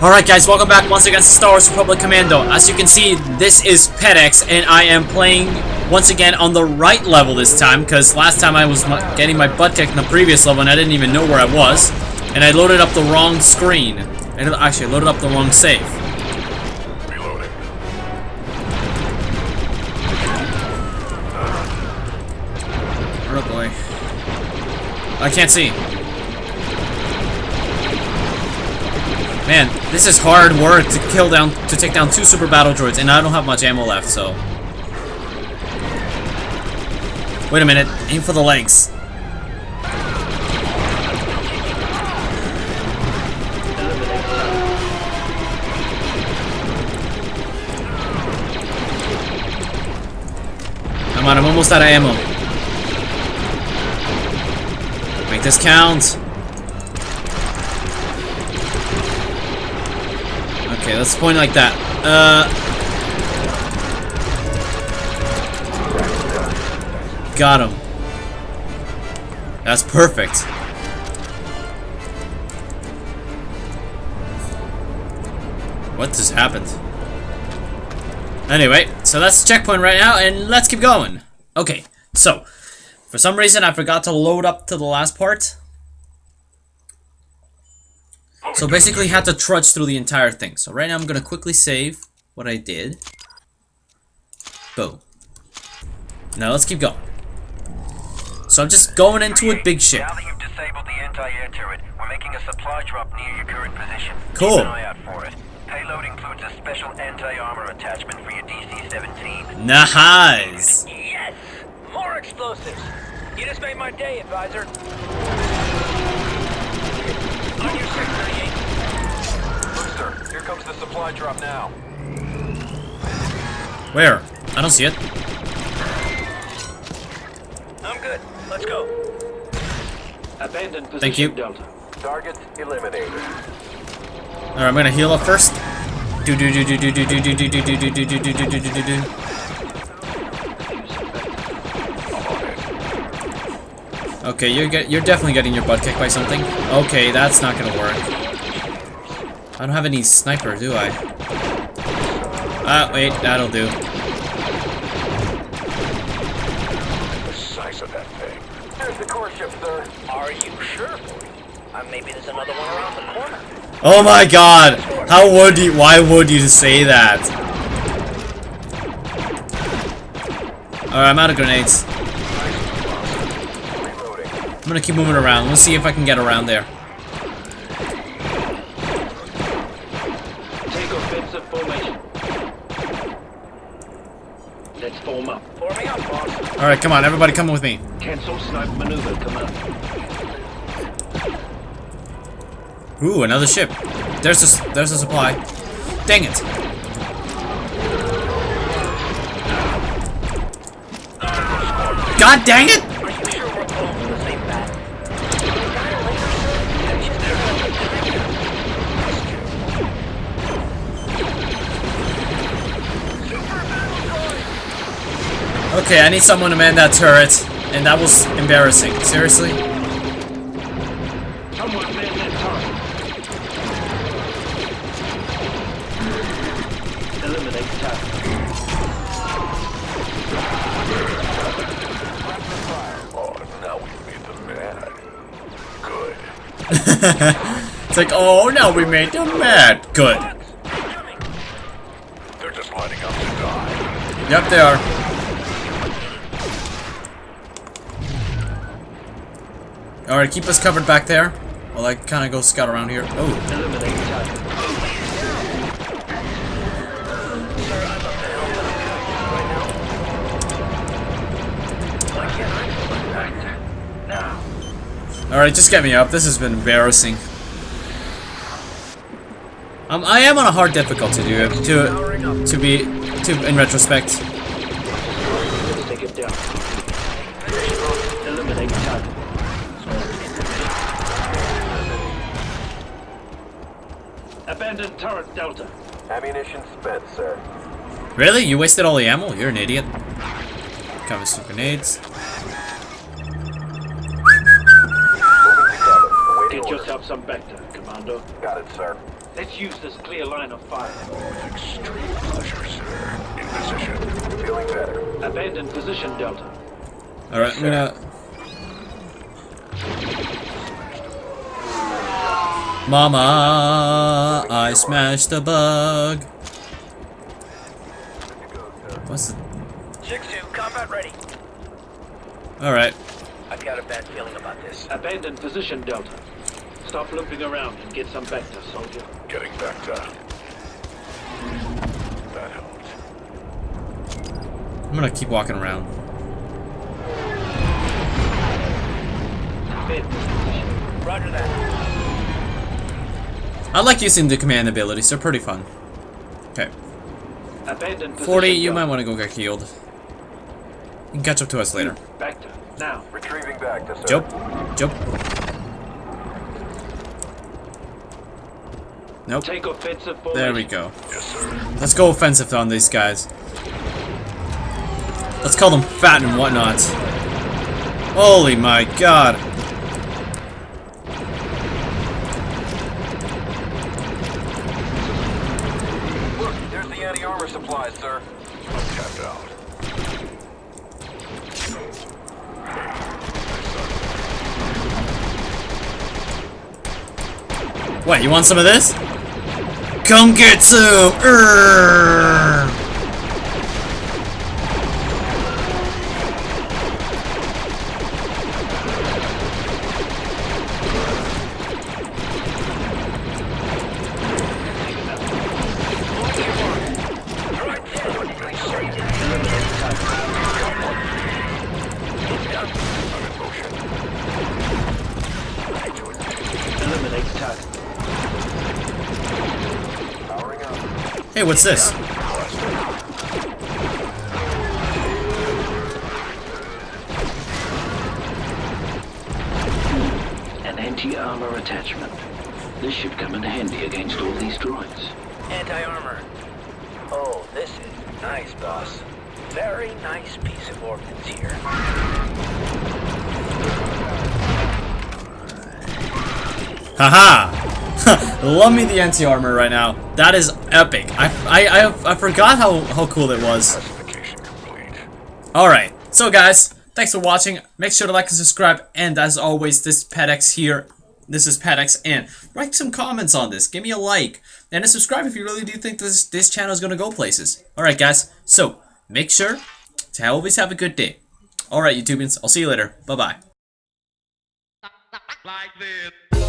Alright guys, welcome back once again to Star Wars Republic Commando. As you can see, this is Pedx, and I am playing once again on the right level this time, because last time I was getting my butt kicked in the previous level and I didn't even know where I was. And I loaded up the wrong screen. Actually, I loaded up the wrong save. Reloading. Oh boy. I can't see. Man, this is hard work to take down 2 super battle droids, and I don't have much ammo left, so. Wait a minute, aim for the legs. Come on, I'm almost out of ammo. Make this count. Okay, let's point like that. Got him. That's perfect. What just happened? Anyway, so that's the checkpoint right now, and let's keep going. Okay, so for some reason I forgot to load up to the last part. So basically had to trudge through the entire thing. So right now I'm gonna quickly save what I did. Boom. Now let's keep going. So I'm just going into a big ship. Now that you've disabled the anti-air turret, we're making a supply drop near your current position. Cool. Keep an eye out for it. Payload includes a special anti-armor attachment for your DC-17. Nice. Yes! More explosives! You just made my day, advisor. On your 638. Booster, here comes the supply drop now. Where? I don't see it. I'm good. Let's go. Abandoned position. Thank you. Delta. Target eliminated. Alright, I'm gonna heal up first. Do do do do do do do do do do do do do do do do do do do. Okay, you're definitely getting your butt kicked by something. Okay, that's not gonna work. I don't have any sniper, do I? Ah, wait, that'll do. The size of that thing. There's the core ship, sir. Are you sure? Maybe there's another one around the corner. Oh my god! Why would you say that? Alright, I'm out of grenades. I'm gonna keep moving around. Let's see if I can get around there. Take offensive formation. Let's form up. Forming up, boss. Alright, come on, everybody come with me. Cancel sniper maneuver command. Ooh, another ship. There's a supply. Dang it. God dang it! Are you sure we're going for the same path? Okay, I need someone to man that turret, and that was embarrassing. Seriously? Someone man that target. Eliminate target. Oh, now we made them mad. Good. It's like, oh, now we made them mad. Good. They're just lining up to die. Yep, they are. Alright, keep us covered back there while I kind of go scout around here. Oh. Eliminate target. Alright, just get me up. This has been embarrassing. I am on a hard difficulty in retrospect. Take it down. Eliminate target. Abandoned turret Delta. Ammunition spent, sir. Really? You wasted all the ammo? You're an idiot. Cover some grenades. yourself some Vector, Commando. Got it, sir. Let's use this clear line of fire. Extreme pleasure, sir. In position. Feeling better. Abandon position, Delta. Alright, I'm gonna... Mama, I smashed a bug. What's the... 6-2, combat ready. Alright. I've got a bad feeling about this. Abandon position, Delta. Stop looping around and get some Vector, soldier. Getting back down. That helped. I'm gonna keep walking around. Pedx position. Roger that. I like using the command abilities, they're pretty fun. Okay. Abandon position, 40, you Delta. might want to go get healed. You can catch up to us later. Vector, now. Retrieving back to sir. Jump. Jump. Nope. Take offensive formation. There we go. Yes, sir. Let's go offensive on these guys. Let's call them fat and whatnot. Holy my god. Look, there's the anti-armor supplies, sir. I'm tapped out. What, you want some of this? Come get some! Urgh. Eliminate target. Powering up. Hey, what's this? An anti-armor attachment. This should come in handy against all these droids. Anti-armor. Oh, this is nice, boss. Very nice piece of ordnance here. Haha! Love me the anti-armor right now. That is epic. I forgot how cool it was. Classification complete. Alright, so guys, thanks for watching. Make sure to like and subscribe. And as always, this is Pedx here. This is Pedx, and write some comments on this. Give me a like. And a subscribe if you really do think this channel is going to go places. Alright guys, so make sure to always have a good day. Alright YouTubians, I'll see you later. Bye-bye. Like this.